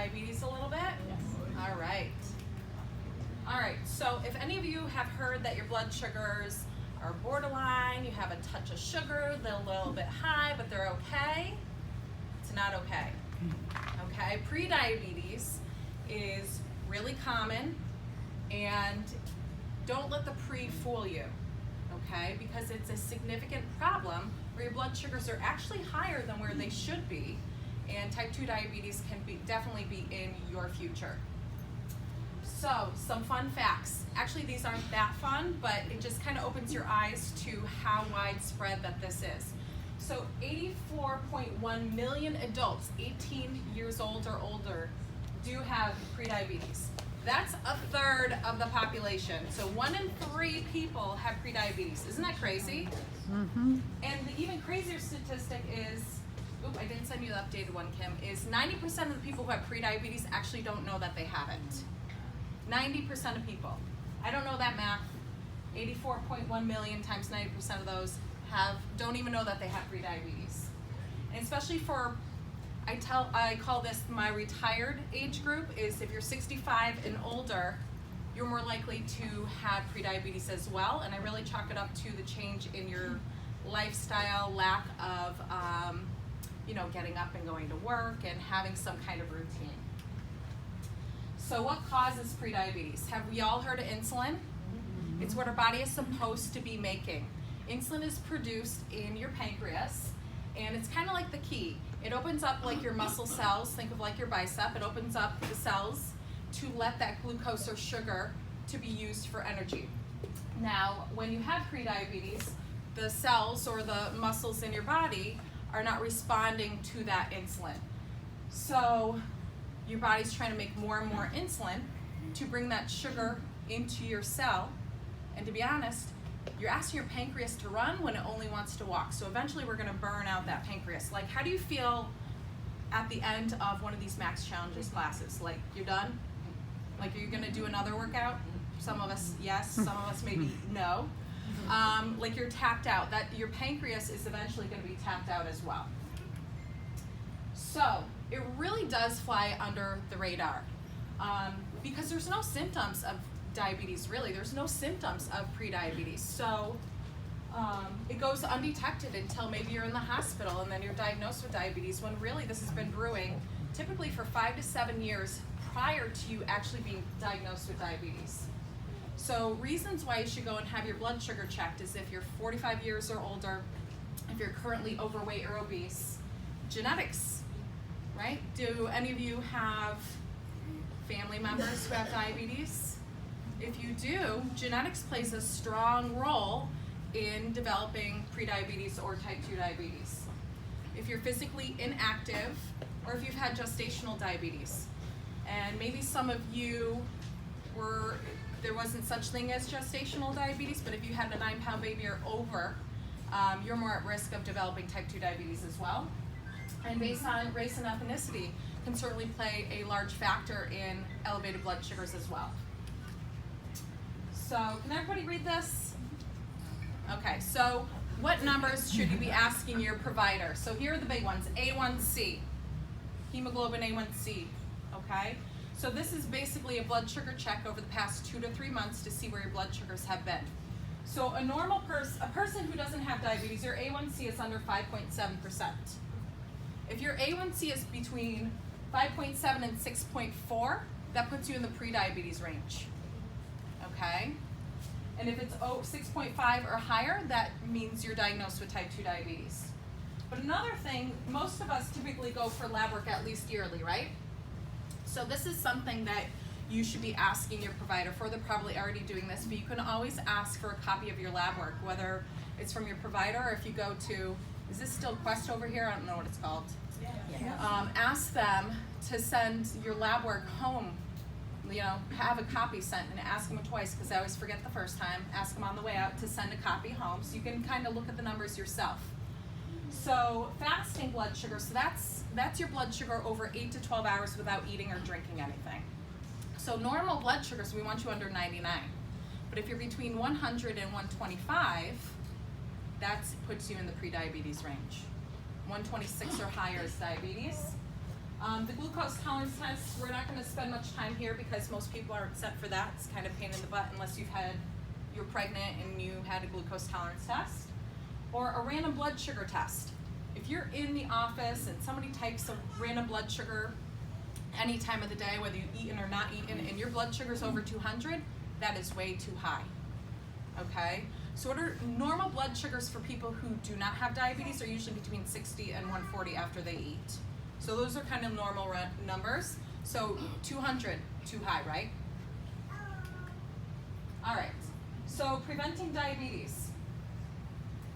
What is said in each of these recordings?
pre-diabetes a little bit? Yes. All right. All right, so if any of you have heard that your blood sugars are borderline, you have a touch of sugar, they're a little bit high, but they're okay, it's not okay. Okay, pre-diabetes is really common, and don't let the pre fool you, okay, because it's a significant problem where your blood sugars are actually higher than where they should be, and type 2 diabetes can definitely be in your future. So, some fun facts. Actually, these aren't that fun, but it just kind of opens your eyes to how widespread that this is. So, 84.1 million adults 18 years old or older do have prediabetes. That's a third of the population. So 1 in 3 people have prediabetes. Isn't that crazy? Mm-hmm. And the even crazier statistic is, I didn't send you the updated one, Kim, is 90% of the people who have prediabetes actually don't know that they have it. 90% of people. I don't know that math. 84.1 million times 90% of those don't even know that they have prediabetes. And especially for, I call this my retired age group, is if you're 65 and older, you're more likely to have prediabetes as well. And I really chalk it up to the change in your lifestyle, lack of getting up and going to work and having some kind of routine. So what causes prediabetes? Have we all heard of insulin? It's what our body is supposed to be making. Insulin is produced in your pancreas, and it's kind of like the key. It opens up like your muscle cells, think of like your bicep. It opens up the cells to let that glucose or sugar to be used for energy. Now, when you have prediabetes, the cells or the muscles in your body are not responding to that insulin. So your body's trying to make more and more insulin to bring that sugar into your cell. And to be honest, you're asking your pancreas to run when it only wants to walk. So eventually we're gonna burn out that pancreas. Like, how do you feel at the end of one of these Max Challenges classes? Like, you're done? Like, are you gonna do another workout? Some of us, yes. Some of us maybe no. Like, you're tapped out. That your pancreas is eventually gonna be tapped out as well. So it really does fly under the radar because there's no symptoms of diabetes, really. There's no symptoms of prediabetes. So it goes undetected until maybe you're in the hospital and then you're diagnosed with diabetes, when really this has been brewing typically for 5 to 7 years prior to you actually being diagnosed with diabetes. So reasons why you should go and have your blood sugar checked is if you're 45 years or older, if you're currently overweight or obese, genetics, right? Do any of you have family members who have diabetes? If you do, genetics plays a strong role in developing prediabetes or type 2 diabetes. If you're physically inactive, or if you've had gestational diabetes, and maybe some of you there wasn't such thing as gestational diabetes, but if you had a 9-pound baby or over, you're more at risk of developing type 2 diabetes as well. And based on race and ethnicity can certainly play a large factor in elevated blood sugars as well. So, can everybody read this? Okay, so what numbers should you be asking your provider? So here are the big ones. A1C, hemoglobin A1C, okay? So this is basically a blood sugar check over the past 2 to 3 months to see where your blood sugars have been. So a normal a person who doesn't have diabetes, your A1C is under 5.7%. If your A1C is between 5.7 and 6.4, that puts you in the prediabetes range, okay? And if it's 6.5 or higher, that means you're diagnosed with type 2 diabetes. But another thing, most of us typically go for lab work at least yearly, right? So this is something that you should be asking your provider for. They're probably already doing this, but you can always ask for a copy of your lab work, whether it's from your provider or if you go to, is this still Quest over here? I don't know what it's called. Yeah. Ask them to send your lab work home. You know, have a copy sent and ask them twice, because I always forget the first time. Ask them on the way out to send a copy home so you can kind of look at the numbers yourself. So fasting blood sugar, so that's your blood sugar over 8 to 12 hours without eating or drinking anything. So normal blood sugars, we want you under 99. But if you're between 100 and 125, that puts you in the prediabetes range. 126 or higher is diabetes. The glucose tolerance test, we're not going to spend much time here because most people aren't set for that. It's kind of a pain in the butt unless you're pregnant and you had a glucose tolerance test. Or a random blood sugar test. If you're in the office and somebody types a random blood sugar any time of the day, whether you eaten or not eaten, and your blood sugar is over 200, that is way too high. Okay? So what are normal blood sugars for people who do not have diabetes are usually between 60 and 140 after they eat. So those are kind of normal numbers. So 200, too high, right? All right, so preventing diabetes.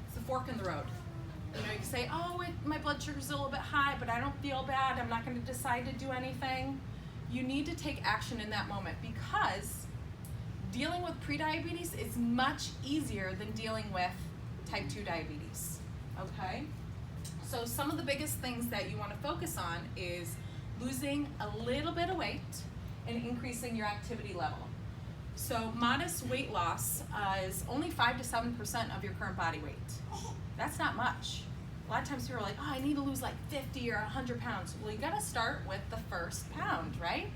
It's a fork in the road. You know, you can say, oh, my blood sugar's a little bit high, but I don't feel bad. I'm not going to decide to do anything. You need to take action in that moment because dealing with prediabetes is much easier than dealing with type 2 diabetes, okay? So some of the biggest things that you want to focus on is losing a little bit of weight and increasing your activity level. So modest weight loss is only 5 to 7% of your current body weight. That's not much. A lot of times people are like, oh, I need to lose like 50 or 100 pounds. Well, you gotta start with the first pound, right?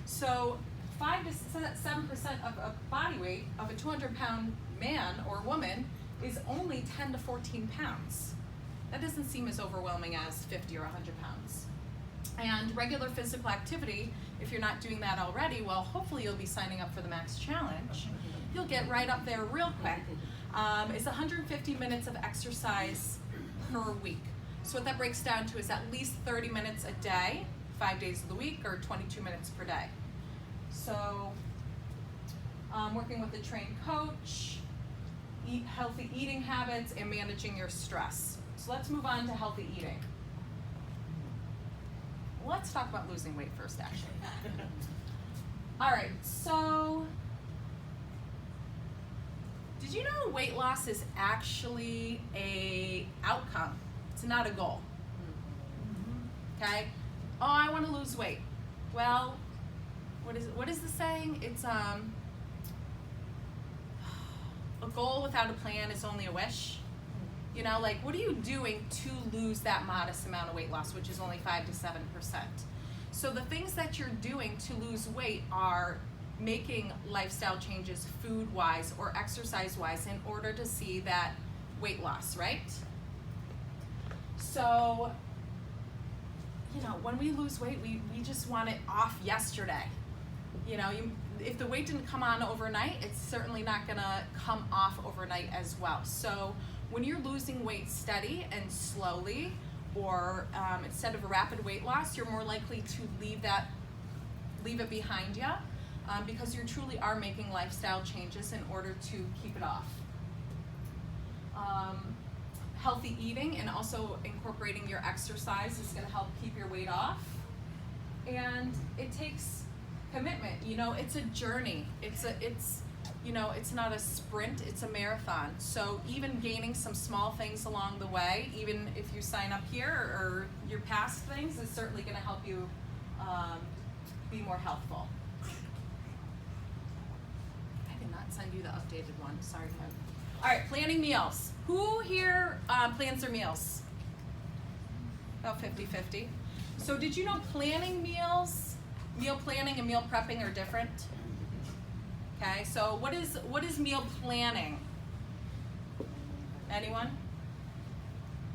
So 5 to 7% of a body weight of a 200-pound man or woman is only 10 to 14 pounds. That doesn't seem as overwhelming as 50 or 100 pounds. And regular physical activity, if you're not doing that already, well, hopefully you'll be signing up for the Max Challenge. You'll get right up there real quick. It's 150 minutes of exercise per week. So what that breaks down to is at least 30 minutes a day, 5 days of the week, or 22 minutes per day. So working with a trained coach, healthy eating habits, and managing your stress. So let's move on to healthy eating. Let's talk about losing weight first, actually. All right, so did you know weight loss is actually an outcome? It's not a goal. Okay? Oh, I want to lose weight. Well, what is the saying? It's a goal without a plan is only a wish. You know, like, what are you doing to lose that modest amount of weight loss, which is only 5 to 7%? So the things that you're doing to lose weight are making lifestyle changes food-wise or exercise-wise in order to see that weight loss, right? So, you know, when we lose weight, we just want it off yesterday. You know, if the weight didn't come on overnight, it's certainly not gonna come off overnight as well. So when you're losing weight steady and slowly, or instead of a rapid weight loss, you're more likely to leave it behind you because you truly are making lifestyle changes in order to keep it off. Healthy eating and also incorporating your exercise is going to help keep your weight off. And it takes commitment. You know, it's a journey. You know, it's not a sprint, it's a marathon. So even gaining some small things along the way, even if you sign up here or your past things, is certainly going to help you be more healthful. I did not send you the updated one, sorry, Ken. All right, planning meals. Who here plans their meals? About 50-50. So did you know planning meals, meal planning and meal prepping are different? Okay, so what is meal planning? Anyone?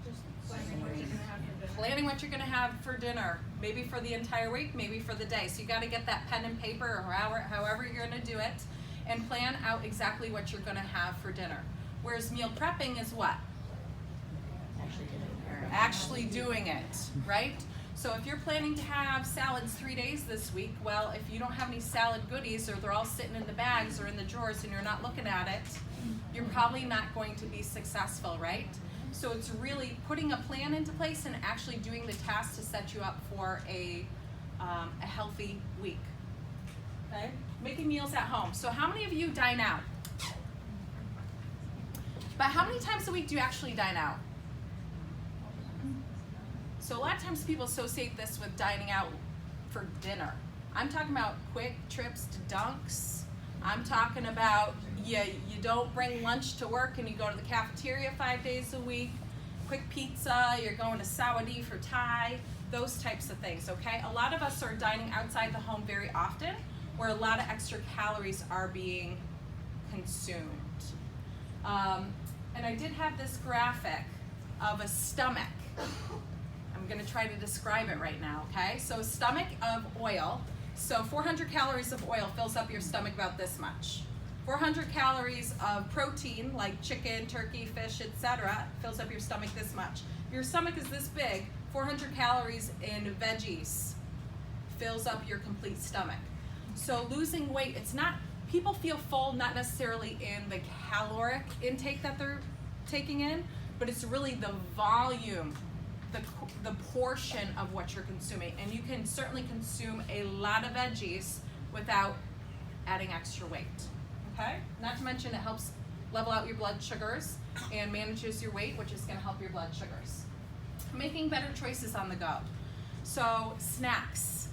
Just planning what you're gonna have for dinner. Planning what you're gonna have for dinner, maybe for the entire week, maybe for the day. So you gotta get that pen and paper or however you're gonna do it and plan out exactly what you're gonna have for dinner. Whereas meal prepping is what? Actually doing it, right? So if you're planning to have salads 3 days this week, well, if you don't have any salad goodies or they're all sitting in the bags or in the drawers and you're not looking at it, you're probably not going to be successful, right? So it's really putting a plan into place and actually doing the tasks to set you up for a healthy week. Okay? Making meals at home. So how many of you dine out? But how many times a week do you actually dine out? So a lot of times people associate this with dining out for dinner. I'm talking about quick trips to Dunks. I'm talking about you don't bring lunch to work and you go to the cafeteria 5 days a week. Quick pizza, you're going to Sawadee for Thai. those types of things, okay? A lot of us are dining outside the home very often, where a lot of extra calories are being consumed. And I did have this graphic of a stomach. I'm gonna try to describe it right now, okay? So a stomach of oil, so 400 calories of oil fills up your stomach about this much. 400 calories of protein, like chicken, turkey, fish, etc., fills up your stomach this much. If your stomach is this big, 400 calories in veggies fills up your complete stomach. So losing weight, it's not, people feel full not necessarily in the caloric intake that they're taking in, but it's really the volume, the portion of what you're consuming. And you can certainly consume a lot of veggies without adding extra weight, okay? Not to mention it helps level out your blood sugars and manages your weight, which is gonna help your blood sugars. Making better choices on the go. So snacks.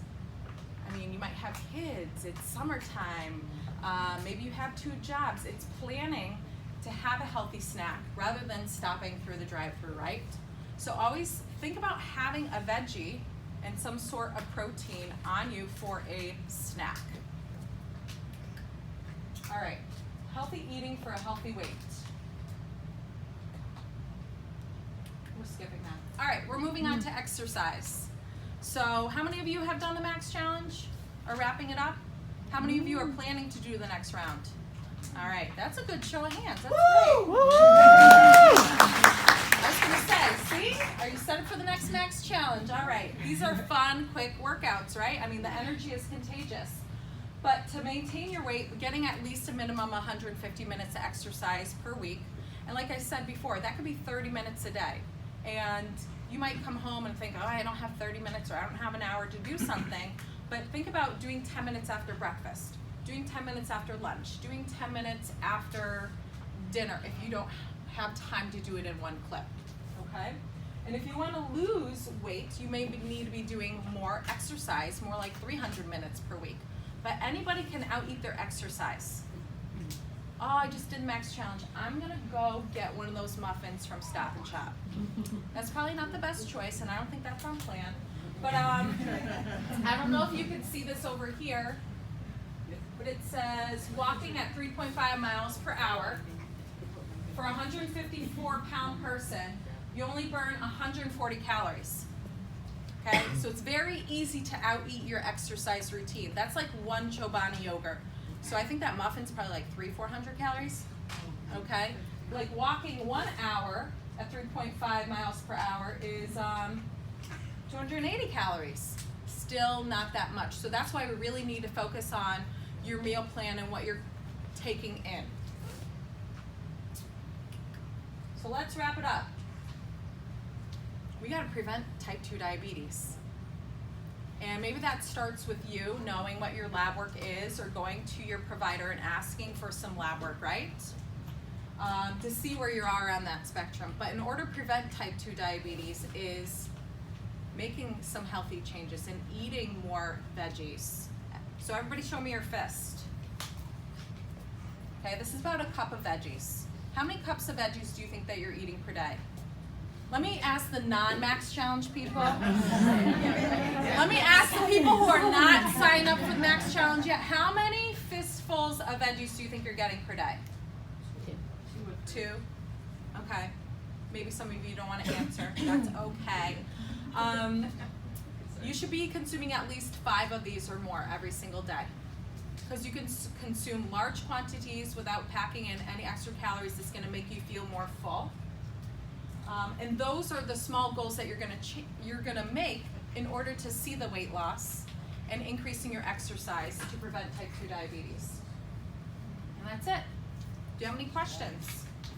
I mean, you might have kids, it's summertime, maybe you have 2 jobs. It's planning to have a healthy snack rather than stopping through the drive-thru, right? So always think about having a veggie and some sort of protein on you for a snack. All right, healthy eating for a healthy weight. We're skipping that. All right, we're moving on to exercise. So how many of you have done the max challenge or wrapping it up? How many of you are planning to do the next round? All right, that's a good show of hands. That's great. Woo! I was gonna say, see, are you set up for the next max challenge? All right, these are fun, quick workouts, right? I mean, the energy is contagious. But to maintain your weight, getting at least a minimum 150 minutes of exercise per week. And like I said before, that could be 30 minutes a day. And you might come home and think, oh, I don't have 30 minutes or I don't have an hour to do something. But think about doing 10 minutes after breakfast, doing 10 minutes after lunch, doing 10 minutes after dinner if you don't have time to do it in one clip, okay? And if you want to lose weight, you may need to be doing more exercise, more like 300 minutes per week. But anybody can out-eat their exercise. Oh, I just did max challenge. I'm gonna go get one of those muffins from Stop and Shop. That's probably not the best choice, and I don't think that's on plan. But I don't know if you can see this over here, but it says walking at 3.5 miles per hour. For a 154-pound person, you only burn 140 calories. Okay, so it's very easy to out-eat your exercise routine. That's like 1 Chobani yogurt. So I think that muffin's probably like 300-400 calories. Okay, like walking 1 hour at 3.5 miles per hour is 280 calories. Still not that much. So that's why we really need to focus on your meal plan and what you're taking in. So let's wrap it up. We got to prevent type 2 diabetes. And maybe that starts with you knowing what your lab work is or going to your provider and asking for some lab work, right? To see where you are on that spectrum. But in order to prevent type 2 diabetes is making some healthy changes and eating more veggies. So everybody show me your fist. Okay, this is about a cup of veggies. How many cups of veggies do you think that you're eating per day? Let me ask the non-max challenge people. Let me ask the people who are not signed up for the max challenge yet. How many fistfuls of veggies do you think you're getting per day? 2? Okay. Maybe some of you don't want to answer. That's okay. You should be consuming at least 5 of these or more every single day. Because you can consume large quantities without packing in any extra calories that's going to make you feel more full. And those are the small goals that you're gonna make in order to see the weight loss and increasing your exercise to prevent type 2 diabetes. And that's it. Do you have any questions?